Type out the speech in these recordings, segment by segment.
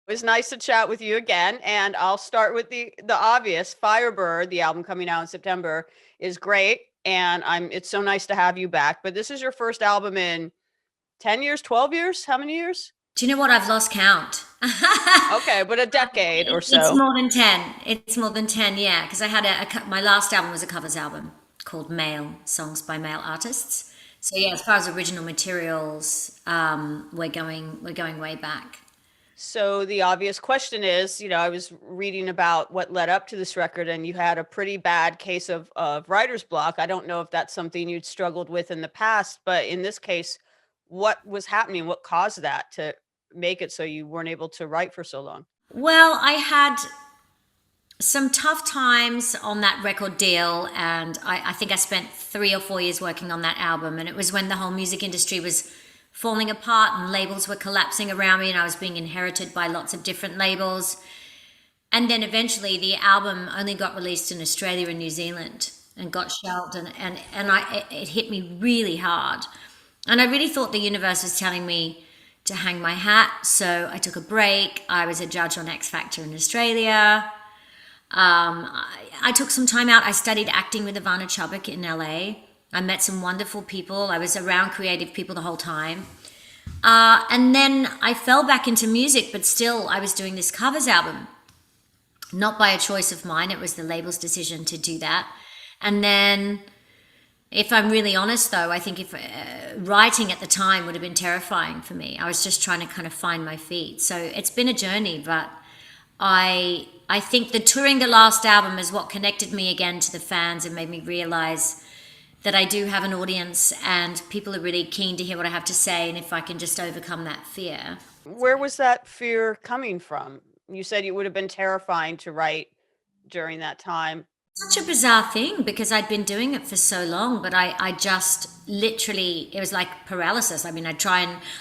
It was nice to chat with you again, and I'll start with the obvious. Firebird, the album coming out in September, is great, and it's so nice to have you back. But this is your first album in 10 years, 12 years? How many years? Do you know what? I've lost count. Okay, but a decade or It's so. more than 10. It's more than 10, yeah. Because I had my last album was a covers album called Male, Songs by Male Artists. So yeah, as far as original materials, we're going way back. So the obvious question is, I was reading about what led up to this record, and you had a pretty bad case of writer's block. I don't know if that's something you'd struggled with in the past, but in this case, what was happening? What caused that to make it so you weren't able to write for so long? Well, I had some tough times on that record deal, and I think I spent 3 or 4 years working on that album, and it was when the whole music industry was falling apart and labels were collapsing around me, and I was being inherited by lots of different labels. And then eventually the album only got released in Australia and New Zealand and got shelved, it hit me really hard. And I really thought the universe was telling me to hang my hat. So I took a break. I was a judge on X Factor in Australia. I took some time out. I studied acting with Ivana Chubbuck in LA. I met some wonderful people. I was around creative people the whole time. And then I fell back into music, but still I was doing this covers album. Not by a choice of mine, it was the label's decision to do that. And then, if I'm really honest though, I think if writing at the time would have been terrifying for me. I was just trying to kind of find my feet. So it's been a journey, but I think the touring the last album is what connected me again to the fans and made me realize that I do have an audience and people are really keen to hear what I have to say, and if I can just overcome that fear. Where was that fear coming from? You said it would have been terrifying to write during that time. Such a bizarre thing because I'd been doing it for so long, but I just literally, it was like paralysis. I mean, I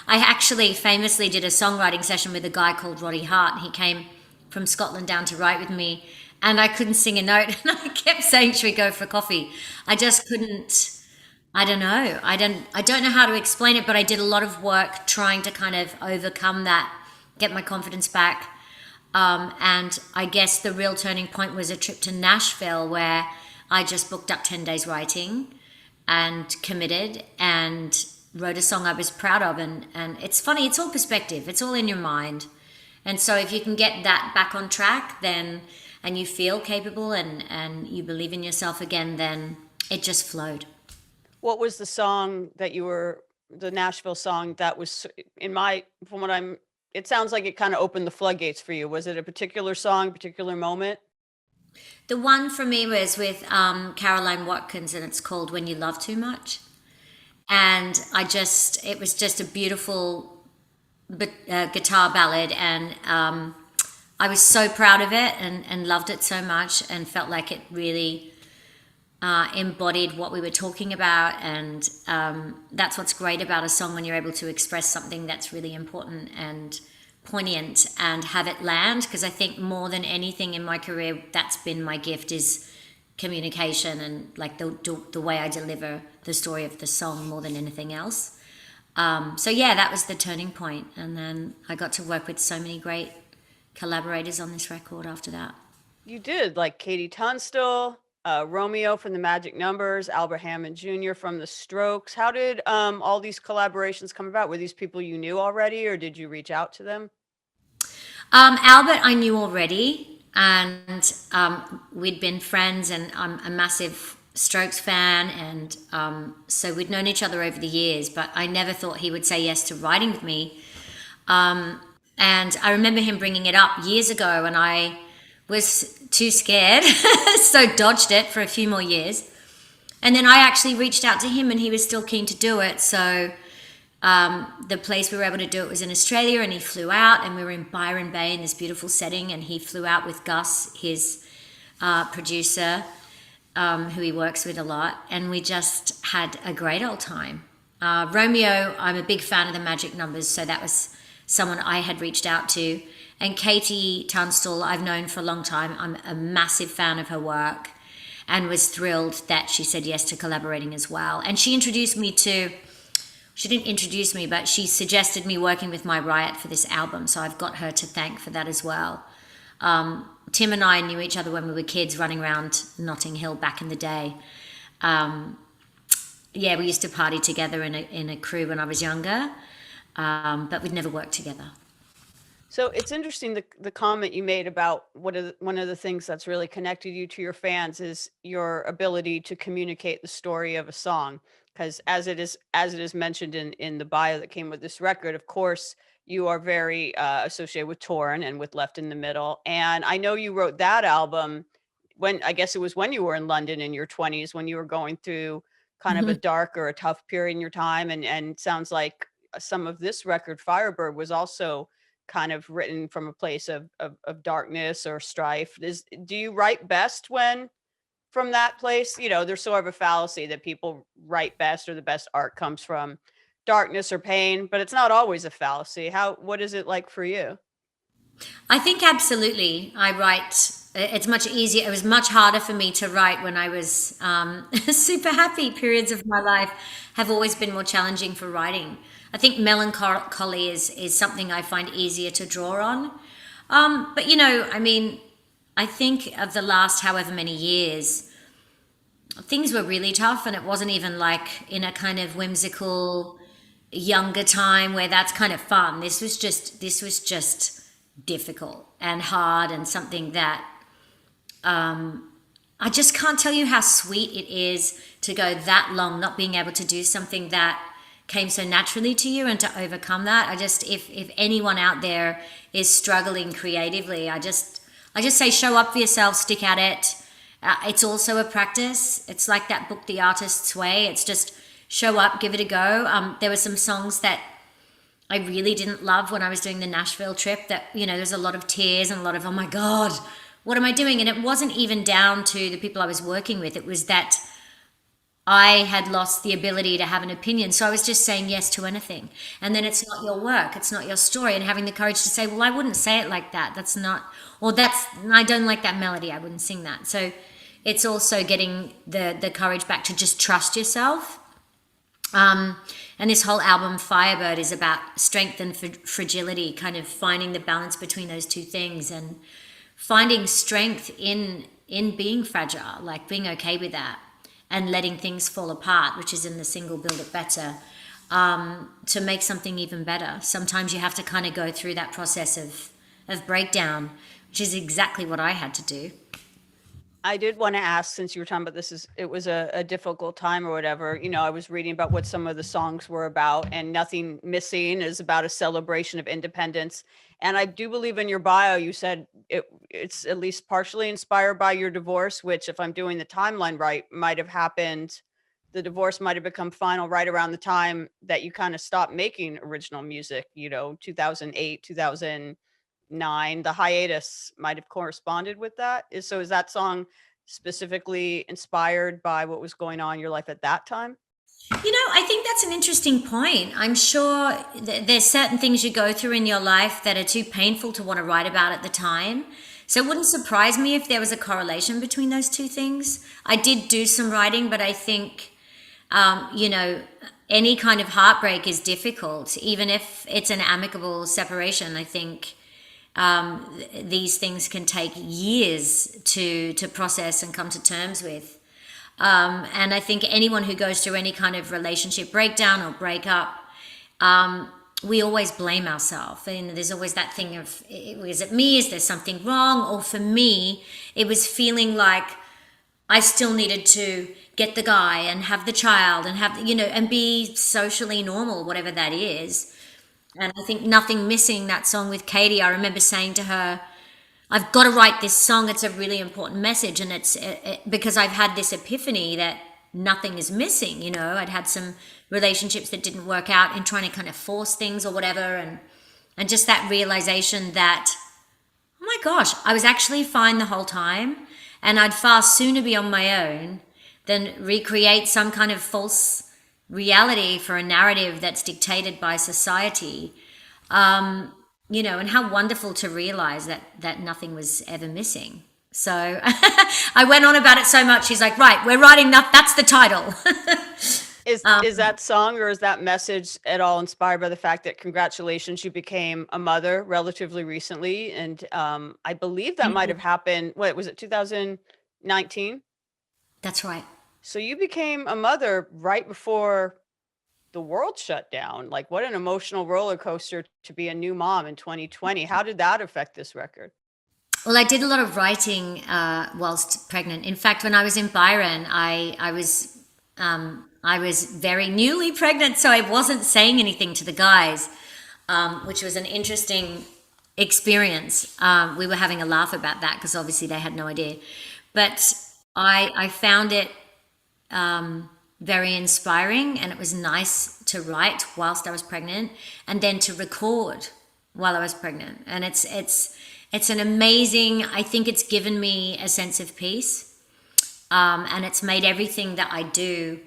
actually famously did a songwriting session with a guy called Roddy Hart. He came from Scotland down to write with me, and I couldn't sing a note. And I kept saying, "Should we go for coffee?" I just couldn't. I don't know. I don't know how to explain it, but I did a lot of work trying to kind of overcome that, get my confidence back. And I guess the real turning point was a trip to Nashville where I just booked up 10 days writing and committed and wrote a song I was proud of. And it's funny, it's all perspective, it's all in your mind. And so if you can get that back on track, then, and you feel capable and you believe in yourself again, then it just flowed. What was the Nashville song that was from what it sounds like it kind of opened the floodgates for you. Was it a particular song, particular moment? The one for me was with Caroline Watkins, and it's called When You Love Too Much. And it was just a beautiful guitar ballad, and I was so proud of it and loved it so much and felt like it really embodied what we were talking about. And that's what's great about a song, when you're able to express something that's really important and poignant and have it land. Because I think more than anything in my career, that's been my gift, is communication and like the way I deliver the story of the song more than anything else. So yeah, that was the turning point. And then I got to work with so many great collaborators on this record after that. You did, like Katie Tunstall, Romeo from the Magic Numbers, Albert Hammond Jr. from the Strokes. How did all these collaborations come about? Were these people you knew already, or did you reach out to them? Albert, I knew already, and we'd been friends, and I'm a massive Strokes fan, and so we'd known each other over the years, but I never thought he would say yes to writing with me. And I remember him bringing it up years ago, and I was too scared, so dodged it for a few more years. And then I actually reached out to him, and he was still keen to do it. So the place we were able to do it was in Australia, and he flew out, and we were in Byron Bay in this beautiful setting, and he flew out with Gus, his producer, who he works with a lot, and we just had a great old time. Romeo, I'm a big fan of the Magic Numbers, so that was someone I had reached out to. And Katie Tunstall, I've known for a long time. I'm a massive fan of her work and was thrilled that she said yes to collaborating as well. And she introduced me to she didn't introduce me, but she suggested me working with my Riot for this album. So I've got her to thank for that as well. Tim and I knew each other when we were kids running around Notting Hill back in the day. Um, yeah, we used to party together in a crew when I was younger, but we'd never worked together. So it's interesting the comment you made about one of the things that's really connected you to your fans is your ability to communicate the story of a song. Because as it is mentioned in the bio that came with this record, of course you are very associated with Torn and with Left in the Middle. And I know you wrote that album when I guess it was when you were in London in your 20s when you were going through kind of a Mhm. dark or a tough period in your time. And sounds like some of this record, Firebird, was also kind of written from a place of darkness or strife. Do you write best when from that place? You know, there's sort of a fallacy that people write best or the best art comes from darkness or pain, but it's not always a fallacy. What is it like for you? I think absolutely. I write. It's much easier. It was much harder for me to write when I was super happy. Periods of my life have always been more challenging for writing. I think melancholy is something I find easier to draw on. But you know, I mean, I think of the last however many years, things were really tough, and it wasn't even like in a kind of whimsical younger time where that's kind of fun. This was just difficult and hard, and something that I just can't tell you how sweet it is to go that long not being able to do something that came so naturally to you and to overcome that. I just if anyone out there is struggling creatively, I just say show up for yourself, stick at it. It's also a practice. It's like that book, The Artist's Way. It's just show up, give it a go. There were some songs that I really didn't love when I was doing the Nashville trip that, you know, there's a lot of tears and a lot of, oh my God, what am I doing? And it wasn't even down to the people I was working with. It was that I had lost the ability to have an opinion. So I was just saying yes to anything. And then it's not your work, it's not your story. And having the courage to say, well, I wouldn't say it like that. That's not, or that's, I don't like that melody. I wouldn't sing that. So it's also getting the courage back to just trust yourself. And this whole album, Firebird, is about strength and fragility, kind of finding the balance between those two things and finding strength in being fragile, like being okay with that and letting things fall apart, which is in the single Build It Better, to make something even better. Sometimes you have to kind of go through that process of breakdown, which is exactly what I had to do. I did want to ask, since you were talking about it was a difficult time or whatever, you know, I was reading about what some of the songs were about, and Nothing Missing is about a celebration of independence. And I do believe in your bio, you said it's at least partially inspired by your divorce, which, if I'm doing the timeline right, might have happened. The divorce might have become final right around the time that you kind of stopped making original music, you know, 2008, 2009. The hiatus might have corresponded with that. Is that song specifically inspired by what was going on in your life at that time? You know, I think that's an interesting point. I'm sure there's certain things you go through in your life that are too painful to want to write about at the time. So it wouldn't surprise me if there was a correlation between those two things. I did do some writing, but I think, you know, any kind of heartbreak is difficult, even if it's an amicable separation. I think these things can take years to process and come to terms with. And I think anyone who goes through any kind of relationship breakdown or breakup, we always blame ourselves. And there's always that thing of, is it me? Is there something wrong? Or for me, it was feeling like I still needed to get the guy and have the child and have, you know, and be socially normal, whatever that is. And I think Nothing Missing, that song with Katie, I remember saying to her, I've got to write this song. It's a really important message. And because I've had this epiphany that nothing is missing. You know, I'd had some relationships that didn't work out in trying to kind of force things or whatever. And just that realization that, oh my gosh, I was actually fine the whole time. And I'd far sooner be on my own than recreate some kind of false reality for a narrative that's dictated by society. You know, and how wonderful to realize that nothing was ever missing. So I went on about it so much. She's like, right, we're writing that. That's the title. Is that song or is that message at all inspired by the fact that congratulations, you became a mother relatively recently? And I believe that Thank might you. have happened. What was it, 2019? That's right. So you became a mother right before the world shut down. Like, what an emotional roller coaster to be a new mom in 2020. How did that affect this record? Well, I did a lot of writing whilst pregnant. In fact, when I was in Byron, I was very newly pregnant, so I wasn't saying anything to the guys, which was an interesting experience. We were having a laugh about that because obviously they had no idea, but I found it very inspiring, and it was nice to write whilst I was pregnant, and then to record while I was pregnant. And it's an amazing. I think it's given me a sense of peace, and it's made everything that I do.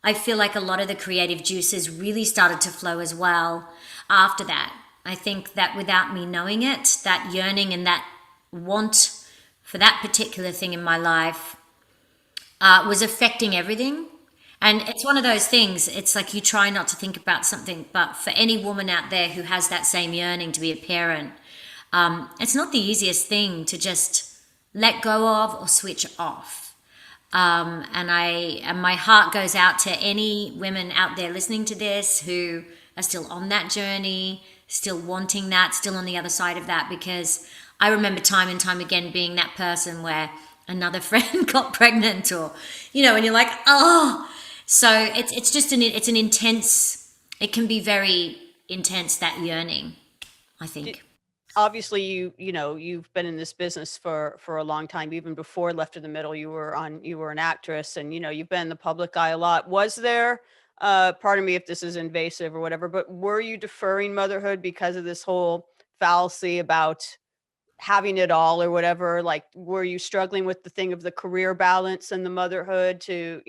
I feel like a lot of the creative juices really started to flow as well after that. I think that without me knowing it, that yearning and that want for that particular thing in my life was affecting everything. And it's one of those things, it's like you try not to think about something, but for any woman out there who has that same yearning to be a parent, it's not the easiest thing to just let go of or switch off. And my heart goes out to any women out there listening to this who are still on that journey, still wanting that, still on the other side of that, because I remember time and time again being that person where another friend got pregnant, or and you're like, oh. So it's just it's an intense, it can be very intense, that yearning, I think. Obviously you've been in this business for a long time. Even before Left in the Middle, you were an actress, and you've been in the public eye a lot. Was there, pardon me if this is invasive or whatever, but were you deferring motherhood because of this whole fallacy about having it all or whatever? Like, were you struggling with the thing of the career balance and the motherhood to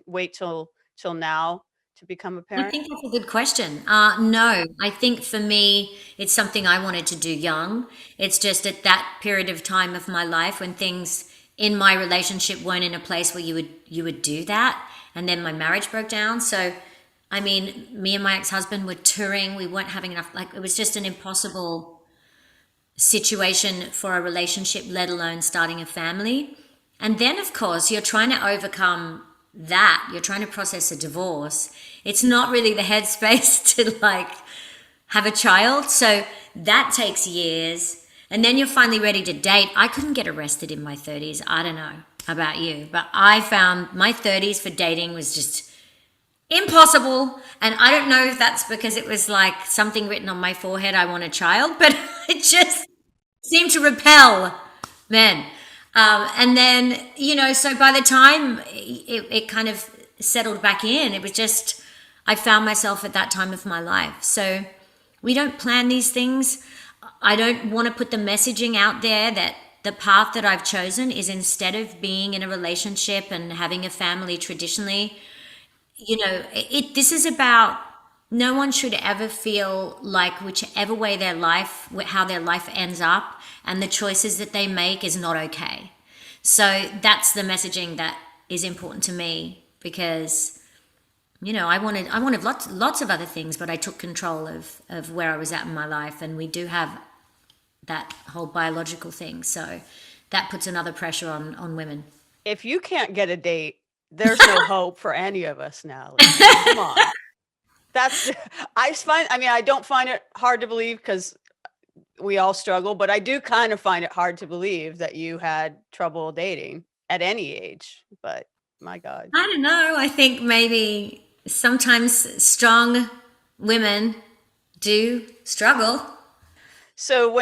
wait till now to become a I parent? think that's a good question. No, I think for me, it's something I wanted to do young. It's just at that period of time of my life when things in my relationship weren't in a place where you would do that, and then my marriage broke down. So, I mean, me and my ex-husband were touring. We weren't having enough. Like, it was just an impossible situation for a relationship, let alone starting a family. And then, of course, you're trying to overcome that. You're trying to process a divorce. It's not really the headspace to like have a child. So that takes years. And then you're finally ready to date. I couldn't get arrested in my 30s. I don't know about you, but I found my 30s for dating was just impossible. And I don't know if that's because it was like something written on my forehead, I want a child, but it just seemed to repel men. And then, so by the time it kind of settled back in, it was just, I found myself at that time of my life. So we don't plan these things. I don't want to put the messaging out there that the path that I've chosen is, instead of being in a relationship and having a family traditionally, this is about, no one should ever feel like whichever way how their life ends up and the choices that they make is not okay. So that's the messaging that is important to me, because I wanted lots of other things, but I took control of where I was at in my life, and we do have that whole biological thing, so that puts another pressure on women. If you can't get a date, there's no hope for any of us, Natalie. I mean, come on. That's I mean, I don't find it hard to believe because we all struggle, but I do kind of find it hard to believe that you had trouble dating at any age. But my God. I don't know. I think maybe sometimes strong women do struggle. So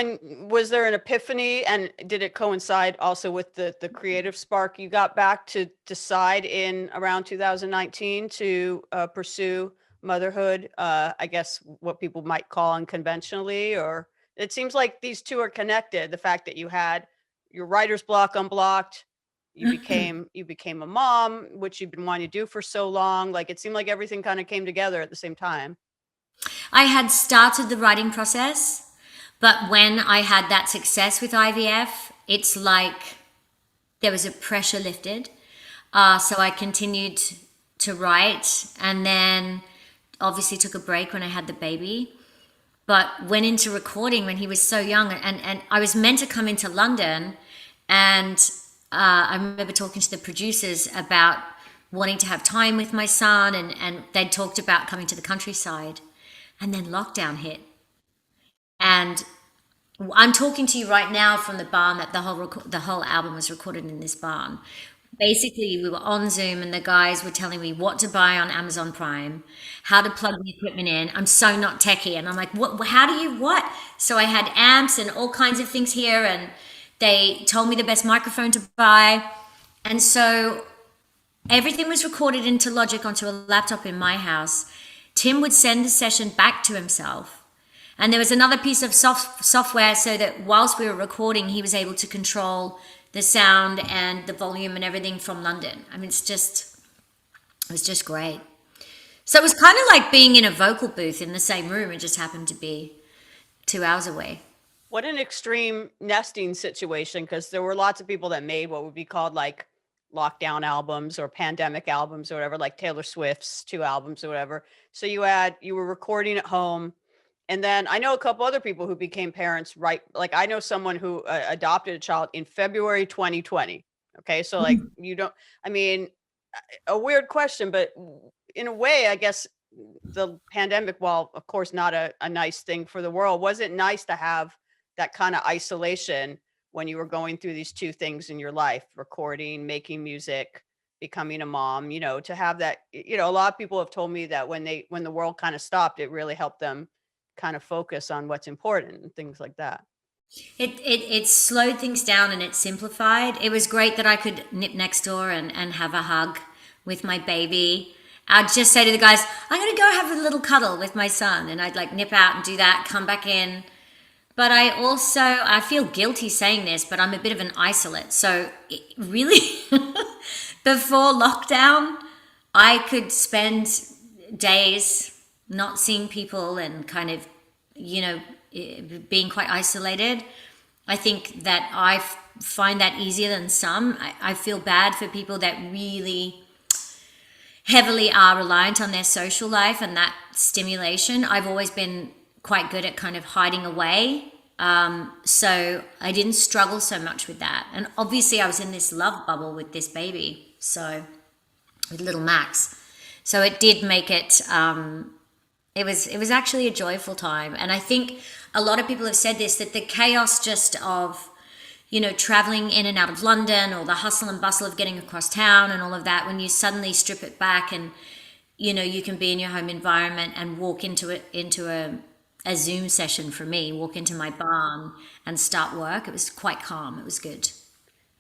was there an epiphany, and did it coincide also with the creative spark you got back to decide in around 2019 to pursue motherhood? I guess what people might call unconventionally, or it seems like these two are connected. The fact that you had your writer's block unblocked, you became a mom, which you've been wanting to do for so long. Like, it seemed like everything kind of came together at the same time. I had started the writing process, but when I had that success with IVF, it's like there was a pressure lifted. So I continued to write, and then obviously took a break when I had the baby, but went into recording when he was so young. And I was meant to come into London, and I remember talking to the producers about wanting to have time with my son, and they'd talked about coming to the countryside, and then lockdown hit. And I'm talking to you right now from the barn that the whole album was recorded in this barn. Basically, we were on Zoom and the guys were telling me what to buy on Amazon Prime, how to plug the equipment in. I'm so not techie, and I'm like, what? How do you what? So I had amps and all kinds of things here, and they told me the best microphone to buy, and so everything was recorded into Logic onto a laptop in my house. Tim would send the session back to himself. And there was another piece of software so that whilst we were recording, he was able to control the sound and the volume and everything from London. I mean, it was just great. So it was kind of like being in a vocal booth in the same room. It just happened to be 2 hours away. What an extreme nesting situation, because there were lots of people that made what would be called like lockdown albums or pandemic albums or whatever, like Taylor Swift's 2 albums or whatever. So you were recording at home. And then I know a couple other people who became parents, right? Like I know someone who adopted a child in February 2020. Okay. So like you don't, I mean, a weird question, but in a way, I guess the pandemic, while of course not a nice thing for the world, was it nice to have that kind of isolation when you were going through these two things in your life, recording, making music, becoming a mom, to have that, a lot of people have told me that when the world kind of stopped, it really helped them kind of focus on what's important and things like that. It slowed things down and it simplified. It was great that I could nip next door and have a hug with my baby. I'd just say to the guys, I'm going to go have a little cuddle with my son. And I'd like nip out and do that, come back in. But I feel guilty saying this, but I'm a bit of an isolate. So really, before lockdown, I could spend days not seeing people and kind of, being quite isolated. I think that find that easier than some. I feel bad for people that really heavily are reliant on their social life and that stimulation. I've always been quite good at kind of hiding away. So I didn't struggle so much with that. And obviously I was in this love bubble with this baby. So with little Max. So it did make it, it was actually a joyful time. And I think a lot of people have said this, that the chaos just of, traveling in and out of London, or the hustle and bustle of getting across town and all of that, when you suddenly strip it back and, you can be in your home environment and walk into a Zoom session for me, walk into my barn and start work. It was quite calm. It was good.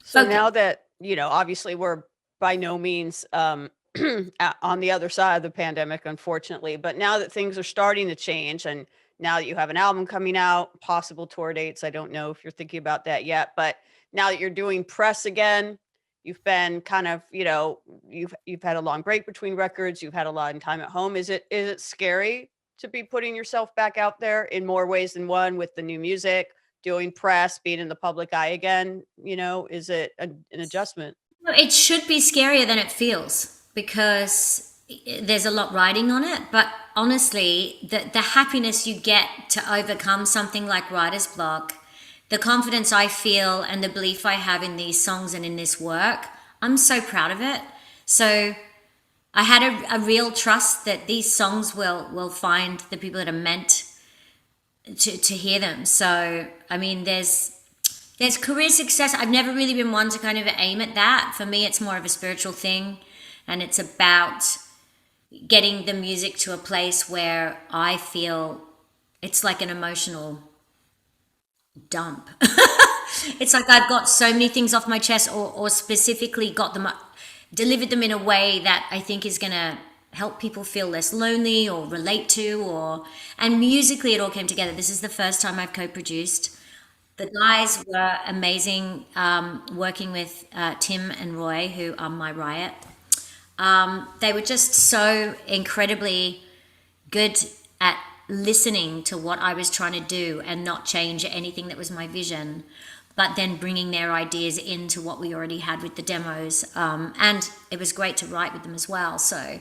So Okay. now that, obviously we're by no means on the other side of the pandemic, unfortunately, but now that things are starting to change, and now that you have an album coming out, possible tour dates, I don't know if you're thinking about that yet, but now that you're doing press again, you've been kind of, you've had a long break between records, you've had a lot of time at home. Is it scary to be putting yourself back out there in more ways than one, with the new music, doing press, being in the public eye again? Is it an adjustment? No, it should be scarier than it feels because there's a lot riding on it. But honestly, the happiness you get to overcome something like writer's block, the confidence I feel and the belief I have in these songs and in this work, I'm so proud of it. So I had a real trust that these songs will find the people that are meant to hear them. So, I mean, there's career success. I've never really been one to kind of aim at that. For me, it's more of a spiritual thing, and it's about getting the music to a place where I feel it's like an emotional dump. It's like I've got so many things off my chest, or specifically got them, delivered them in a way that I think is going to help people feel less lonely or relate to, and musically it all came together. This is the first time I've co-produced. The guys were amazing, working with Tim and Roy, who are my riot. They were just so incredibly good at listening to what I was trying to do and not change anything that was my vision, but then bringing their ideas into what we already had with the demos. And it was great to write with them as well. So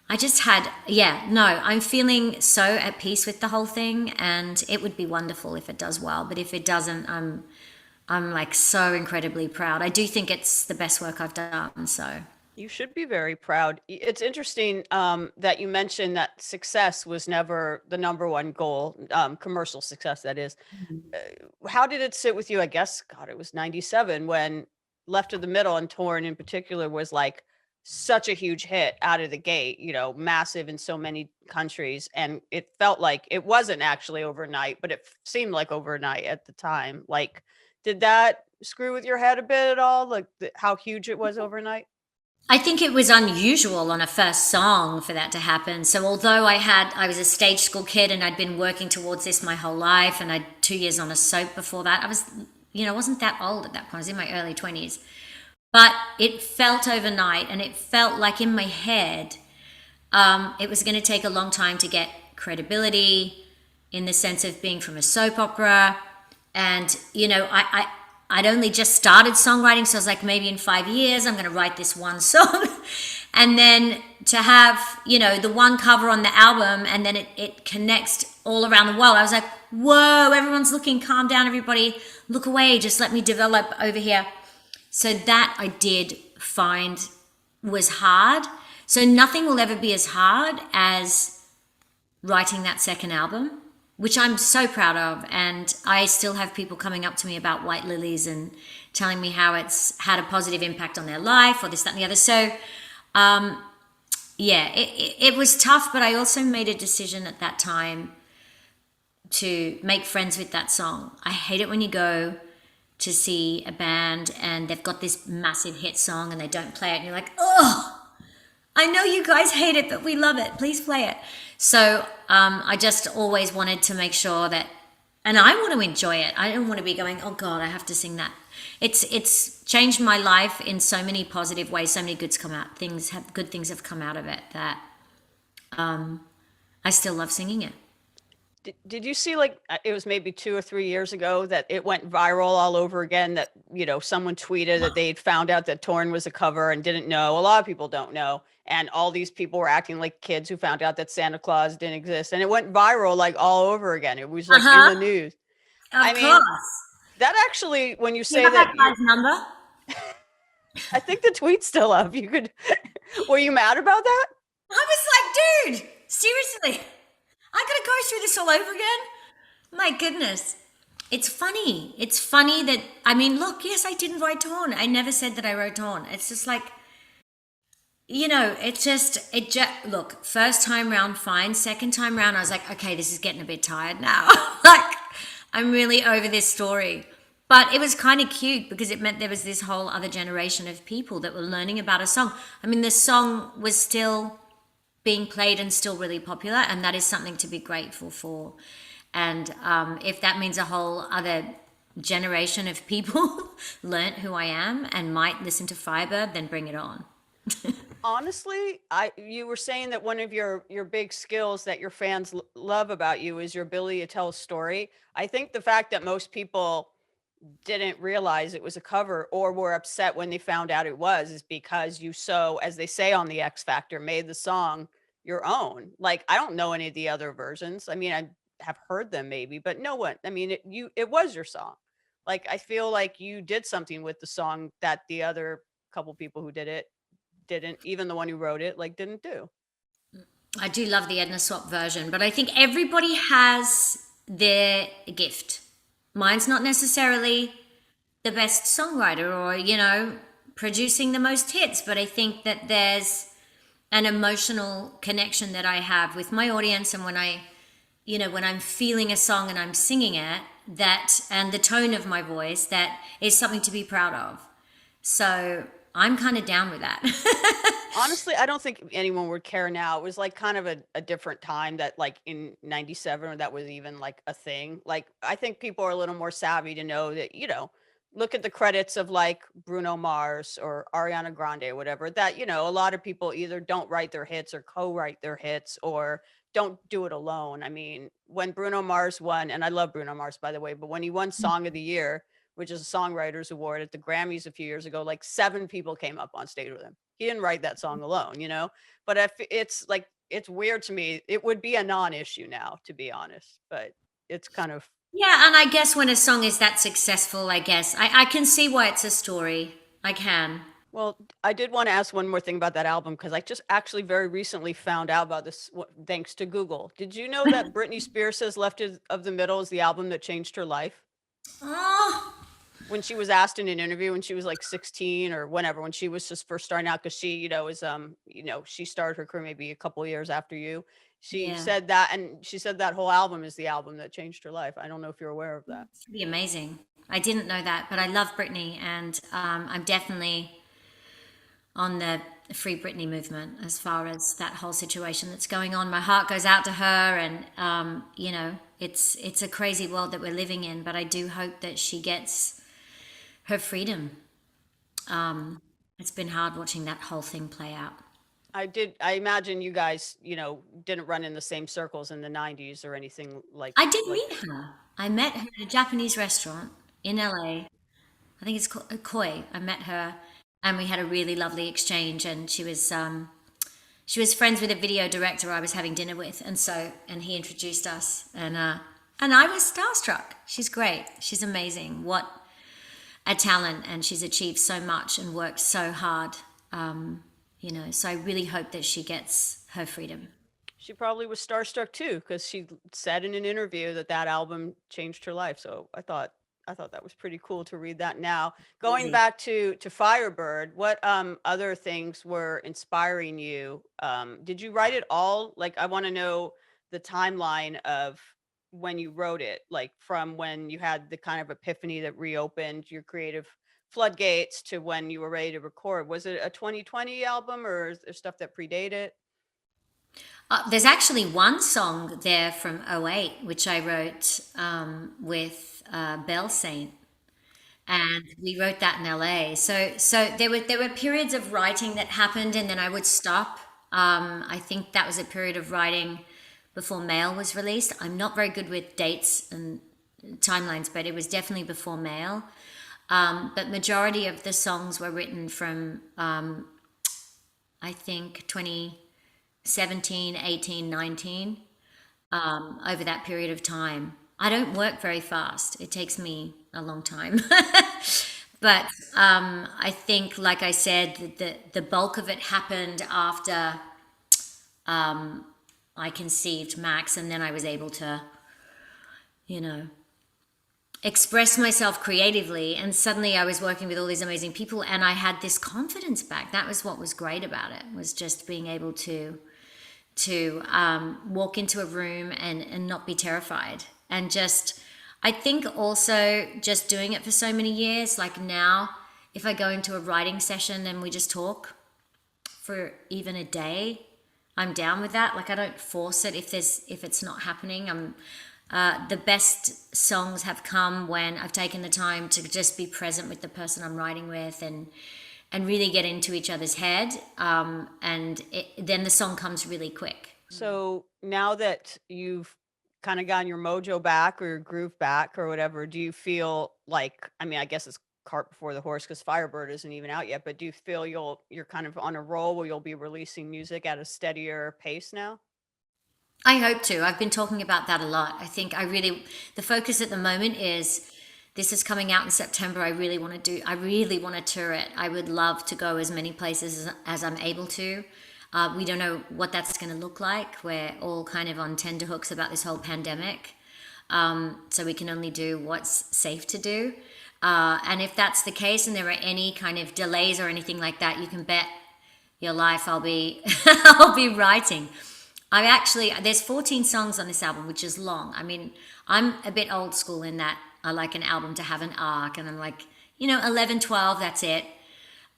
I just had, yeah, no, I'm feeling so at peace with the whole thing, and it would be wonderful if it does well. But if it doesn't, I'm like so incredibly proud. I do think it's the best work I've done. So You should be very proud. It's interesting that you mentioned that success was never the number one goal, commercial success, that is. How did it sit with you? I guess, God, it was 97 when Left of the Middle and Torn in particular was like such a huge hit out of the gate, massive in so many countries. And it felt like it wasn't actually overnight, but it seemed like overnight at the time. Like, did that screw with your head a bit at all? Like, how huge it was overnight? I think it was unusual on a first song for that to happen. So although I was a stage school kid and I'd been working towards this my whole life, and I'd 2 years on a soap before that. I wasn't that old at that point. I was in my early 20s. But it felt overnight, and it felt like in my head, it was going to take a long time to get credibility in the sense of being from a soap opera. And, I'd only just started songwriting, so I was like, maybe in 5 years, I'm going to write this one song. And then to have, the one cover on the album, and then it connects all around the world. I was like, whoa, everyone's looking, calm down, everybody, look away, just let me develop over here. So that I did find was hard. So nothing will ever be as hard as writing that second album, which I'm so proud of. And I still have people coming up to me about White Lilies and telling me how it's had a positive impact on their life, or this, that, and the other. So, yeah, it was tough, but I also made a decision at that time to make friends with that song. I hate it when you go to see a band and they've got this massive hit song and they don't play it, and you're like, oh, I know you guys hate it, but we love it. Please play it. So I just always wanted to make sure that, and I want to enjoy it. I don't want to be going, oh God, I have to sing that. It's changed my life in so many positive ways. So many good things have come out of it that I still love singing it. Did you see, like, it was maybe 2 or 3 years ago that it went viral all over again, that, someone tweeted that they'd found out that Torn was a cover and didn't know. A lot of people don't know. And all these people were acting like kids who found out that Santa Claus didn't exist. And it went viral like all over again. It was like in the news. I Of mean, course. that actually, when you You say have that, that guy's number? I think the tweet's still up. You could, were you mad about that? I was like, dude, seriously, I gotta go through this all over again? My goodness. It's funny. It's funny that, I mean, look, yes, I didn't write Torn. I never said that I wrote Torn. It's just like, look, first time round, fine. Second time round, I was like, okay, this is getting a bit tired now. Like, I'm really over this story. But it was kind of cute because it meant there was this whole other generation of people that were learning about a song. I mean, the song was still being played and still really popular, and that is something to be grateful for. And if that means a whole other generation of people learnt who I am and might listen to Firebird, then bring it on. Honestly, you were saying that one of your big skills that your fans love about you is your ability to tell a story. I think the fact that most people didn't realize it was a cover or were upset when they found out it was is because you, so as they say on the X Factor, made the song your own. Like, I don't know any of the other versions. I mean, I have heard them maybe, but no one, I mean, it was your song. Like, I feel like you did something with the song that the other couple people who did it didn't, even the one who wrote it, like, didn't do. I do love the Edna Swap version, but I think everybody has their gift. Mine's not necessarily the best songwriter or, producing the most hits, but I think that there's an emotional connection that I have with my audience. And when I'm feeling a song and I'm singing it, that, and the tone of my voice, that is something to be proud of. So I'm kind of down with that. Honestly, I don't think anyone would care now. It was like kind of a different time that, like, in 97, that was even like a thing. Like, I think people are a little more savvy to know that, look at the credits of like Bruno Mars or Ariana Grande or whatever, that, a lot of people either don't write their hits or co-write their hits, or don't do it alone. I mean, when Bruno Mars won, and I love Bruno Mars, by the way, but when he won Song of the Year, which is a songwriters award at the Grammys a few years ago, like 7 people came up on stage with him. He didn't write that song alone, you know? But if it's like it's weird to me. It would be a non-issue now, to be honest, but it's kind of Yeah, and I guess when a song is that successful, I guess I can see why it's a story. I can. well, I did want to ask one more thing about that album because I just actually very recently found out about this thanks to Google. Did you know that Britney Spears says Left of the Middle is the album that changed her life? Oh, When she was asked in an interview when she was like 16 or whenever, when she was just first starting out, because she, is she started her career maybe a couple of years after you. She yeah. said that, and she said that whole album is the album that changed her life. I don't know if you're aware of that. It's pretty amazing. I didn't know that, but I love Britney, and I'm definitely on the Free Britney movement as far as that whole situation that's going on. My heart goes out to her, and it's a crazy world that we're living in. But I do hope that she gets her freedom. It's been hard watching that whole thing play out. I imagine you guys, didn't run in the same circles in the 90s or anything I did like meet her. I met her at a Japanese restaurant in LA. I think it's called Koi. I met her, and we had a really lovely exchange. And she was friends with a video director I was having dinner with, and he introduced us, and I was starstruck. She's great. She's amazing. What a talent, and she's achieved so much and worked so hard. So I really hope that she gets her freedom. she probably was starstruck too because she said in an interview that that album changed her life. So I thought that was pretty cool to read that now. Going Easy. back to Firebird, what other things were inspiring you? Did you write it all? Like, I want to know the timeline of when you wrote it, like from when you had the kind of epiphany that reopened your creative floodgates to when you were ready to record. Was it a 2020 album or is there stuff that predate it? There's actually one song there from '08, which I wrote with Bell Saint, and we wrote that in LA. So there were periods of writing that happened, and then I would stop. I think that was a period of writing before Mail was released. I'm not very good with dates and timelines, but it was definitely before Mail. But majority of the songs were written from I think 2017, 18, 19, over that period of time. I don't work very fast. It takes me a long time. But I think, like I said, the bulk of it happened after I conceived Max, and then I was able to, you know, express myself creatively. And suddenly I was working with all these amazing people, and I had this confidence back. That was what was great about it, was just being able to walk into a room and not be terrified. And just, I think also just doing it for so many years, like now, if I go into a writing session and we just talk for even a day, I'm down with that. Like, I don't force it if it's not happening. The best songs have come when I've taken the time to just be present with the person I'm writing with, and really get into each other's head. Then the song comes really quick. So now that you've kind of gotten your mojo back or your groove back or whatever, do you feel like, I mean, I guess it's cart before the horse because Firebird isn't even out yet, but do you feel you're kind of on a roll where you'll be releasing music at a steadier pace now? I hope to. I've been talking about that a lot. The focus at the moment is this is coming out in September. I really want to tour it. I would love to go as many places as I'm able to. We don't know what that's going to look like. We're all kind of on tenterhooks about this whole pandemic. So we can only do what's safe to do. And if that's the case and there are any kind of delays or anything like that, you can bet your life I'll be I'll be writing. There's 14 songs on this album, which is long. I mean, I'm a bit old school in that I like an album to have an arc, and I'm like, 11, 12, that's it.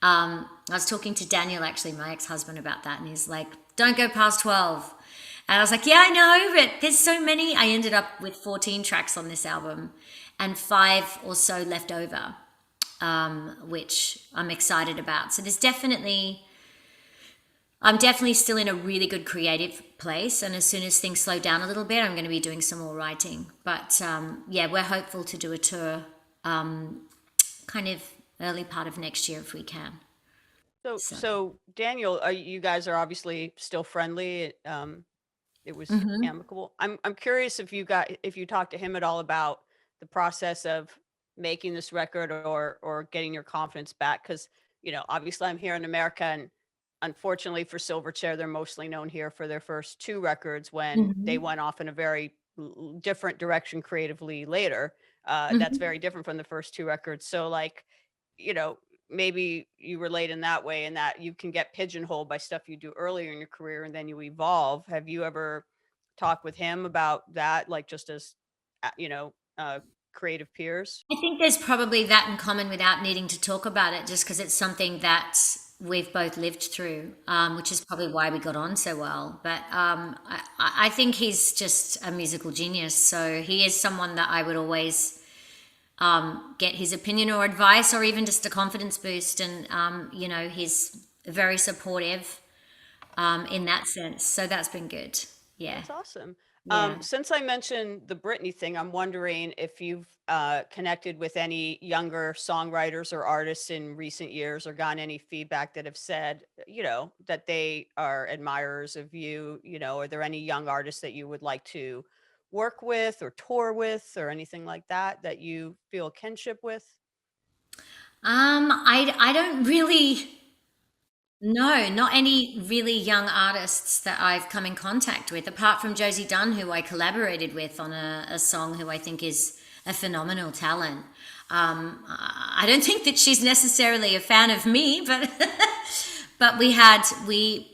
I was talking to Daniel, actually, my ex-husband, about that, and he's like, don't go past 12. And I was like, yeah, I know, but there's so many. I ended up with 14 tracks on this album and 5 or so left over, which I'm excited about. So there's definitely I'm definitely still in a really good creative place, and as soon as things slow down a little bit, I'm going to be doing some more writing. But yeah, we're hopeful to do a tour kind of early part of next year if we can. So, So Daniel, you guys are obviously still friendly. It was mhm. amicable. I'm curious if you talked to him at all about the process of making this record or getting your confidence back, because obviously I'm here in America, and unfortunately for Silverchair, they're mostly known here for their first two records when they Mhm. went off in a very different direction creatively later. That's Mhm. very different from the first two records. So like, you know, maybe you relate in that way, and that you can get pigeonholed by stuff you do earlier in your career and then you evolve. Have you ever talked with him about that, like just as uh, you know, uh, creative peers? I think there's probably that in common without needing to talk about it, just because it's something that we've both lived through, which is probably why we got on so well. But I think he's just a musical genius. So he is someone that I would always get his opinion or advice, or even just a confidence boost. And, he's very supportive in that sense. So that's been good. Yeah. That's awesome. Yeah. Since I mentioned the Britney thing, I'm wondering if you've connected with any younger songwriters or artists in recent years, or gotten any feedback that have said, that they are admirers of you. Are there any young artists that you would like to work with or tour with, or anything like that that you feel kinship with? I don't really. No, not any really young artists that I've come in contact with, apart from Josie Dunn, who I collaborated with on a song, who I think is a phenomenal talent. I don't think that she's necessarily a fan of me, but but we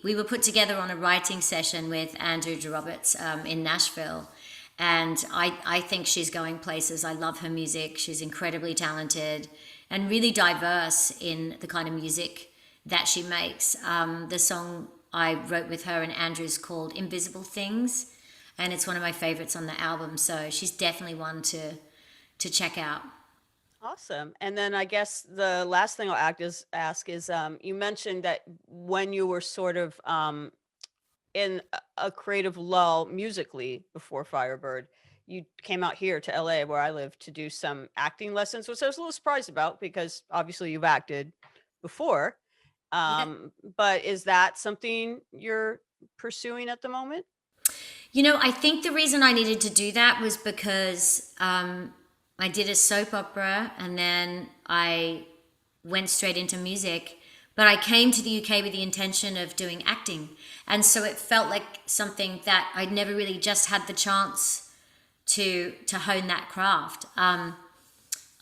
were put together on a writing session with Andrew Roberts in Nashville, and I think she's going places. I love her music. She's incredibly talented and really diverse in the kind of music that she makes. The song I wrote with her and Andrew's called Invisible Things, and it's one of my favorites on the album. So she's definitely one to check out. Awesome. And then I guess the last thing I'll ask is, you mentioned that when you were sort of in a creative lull musically before Firebird, you came out here to LA, where I live, to do some acting lessons, which I was a little surprised about because obviously you've acted before. Yeah. But is that something you're pursuing at the moment? I think the reason I needed to do that was because I did a soap opera and then I went straight into music. But I came to the UK with the intention of doing acting. And so it felt like something that I'd never really just had the chance to hone that craft.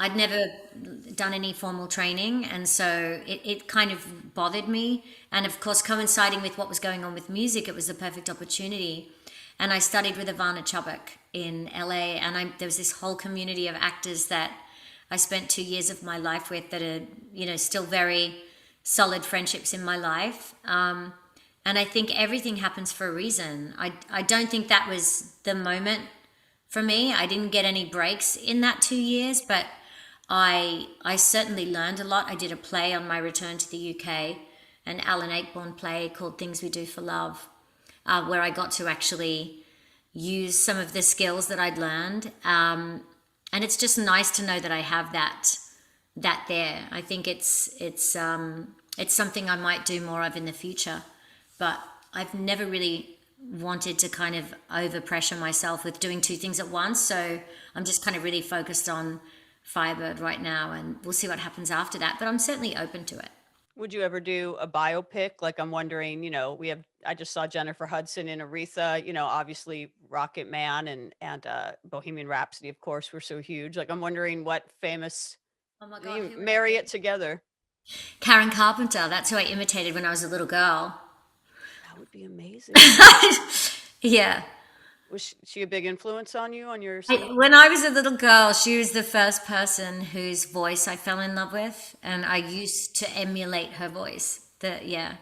I'd never done any formal training, and so it kind of bothered me. And of course, coinciding with what was going on with music, it was the perfect opportunity. And I studied with Ivana Chubbuck in LA, and there was this whole community of actors that I spent 2 years of my life with that are, still very solid friendships in my life. And I think everything happens for a reason. I don't think that was the moment for me. I didn't get any breaks in that 2 years, but I certainly learned a lot. I did a play on my return to the UK, an Alan Ayckbourn play called Things We Do for Love, where I got to actually use some of the skills that I'd learned. And it's just nice to know that I have that there. I think it's something I might do more of in the future, but I've never really wanted to kind of overpressure myself with doing two things at once. So I'm just kind of really focused on Firebird right now, and we'll see what happens after that. But I'm certainly open to it. Would you ever do a biopic? Like, I'm wondering, I just saw Jennifer Hudson in Aretha, obviously Rocket Man and Bohemian Rhapsody, of course, were so huge. Like, I'm wondering what famous Oh my God, you who would I marry do? it together. Karen Carpenter, that's who I imitated when I was a little girl. That would be amazing. Yeah. Was she a big influence on you, on your singing? When I was a little girl, she was the first person whose voice I fell in love with, and I used to emulate her voice. Yeah.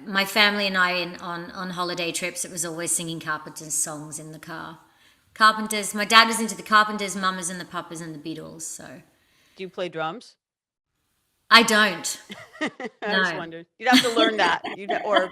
My family and I, on holiday trips, it was always singing Carpenter's songs in the car. Carpenters. My dad was into the Carpenters, Mum was in the Papas and the Beatles. So Do you play drums? I don't. I just No. wondered. You'd have to learn that. Or get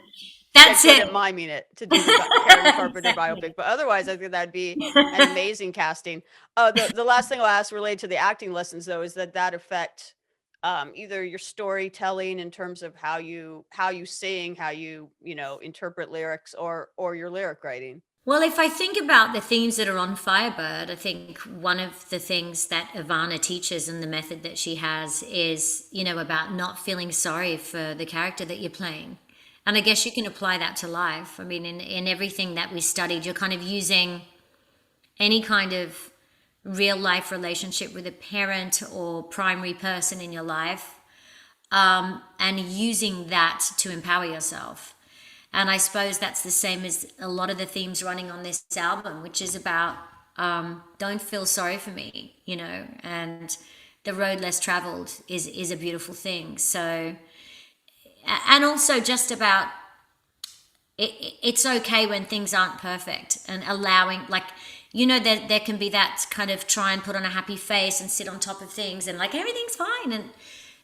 That's good it. at miming it to do the Karen Carpenter Exactly. biopic. But otherwise, I think that'd be an amazing casting. The last thing I'll ask related to the acting lessons though is that affect either your storytelling in terms of how you sing, how you interpret lyrics, or your lyric writing. Well, if I think about the themes that are on Firebird, I think one of the things that Ivana teaches and the method that she has is, about not feeling sorry for the character that you're playing. And I guess you can apply that to life. I mean, in everything that we studied, you're kind of using any kind of real life relationship with a parent or primary person in your life, and using that to empower yourself. And I suppose that's the same as a lot of the themes running on this album, which is about don't feel sorry for me, and the road less traveled is a beautiful thing. So, and also just about it's okay when things aren't perfect, and allowing, like, there can be that kind of try and put on a happy face and sit on top of things and like everything's fine, and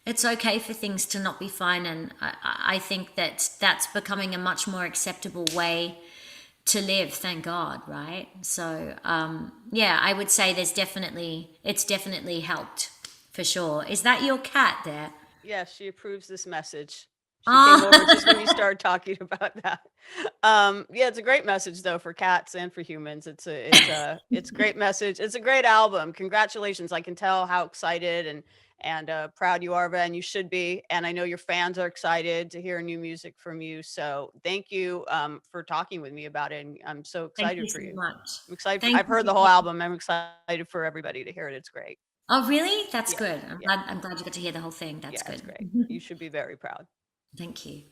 it's okay for things to not be fine. And I think that that's becoming a much more acceptable way to live, thank God, right? So yeah, I would say it's definitely helped for sure. Is that your cat there? Yes, she approves this message. She came over Oh. just when you started talking about that. Yeah, it's a great message though for cats and for humans. It's a great message. It's a great album. Congratulations. I can tell how excited and proud you are of it, and you should be. And I know your fans are excited to hear new music from you. So thank you for talking with me about it. And I'm so Thank you excited for so you. much. I'm excited. Thank I've you heard the whole for album. I'm excited for everybody to hear it. It's great. Oh, really? That's Yeah. good. Yeah. I'm glad you got to hear the whole thing. That's Yeah, it's good. great. You should be very proud. Thank you.